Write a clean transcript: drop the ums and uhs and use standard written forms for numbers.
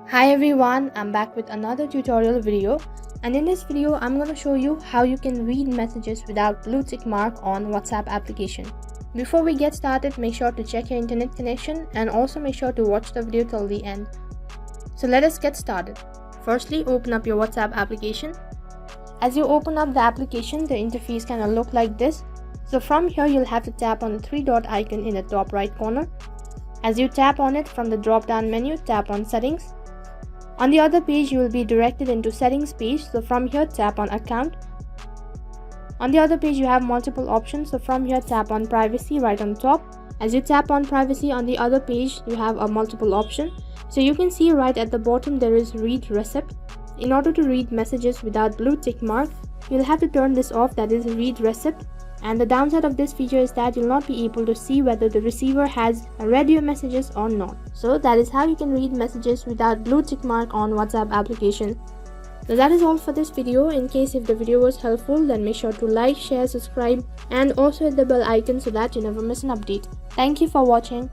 Hi everyone, I'm back with another tutorial video, and in this video I'm going to show you how you can read messages without blue tick mark on WhatsApp application. Before we get started, make sure to check your internet connection and also make sure to watch the video till the end. So let us get started. Firstly, open up your WhatsApp application. As you open up the application, the interface kind of look like this. So from here you'll have to tap on the three dot icon in the top right corner. As you tap on it, from the drop down menu, tap on settings. On the other page, you will be directed into settings page, so from here tap on account. On the other page you have multiple options, so from here tap on privacy right on top. As you tap on privacy on the other page, you have a multiple option. So you can see right at the bottom there is read receipt. In order to read messages without blue tick mark, you'll have to turn this off, that is read receipt. And the downside of this feature is that you'll not be able to see whether the receiver has read your messages or not. So that is how you can read messages without blue tick mark on WhatsApp application. So that is all for this video. In case if the video was helpful, then make sure to like, share, subscribe and also hit the bell icon so that you never miss an update. Thank you for watching.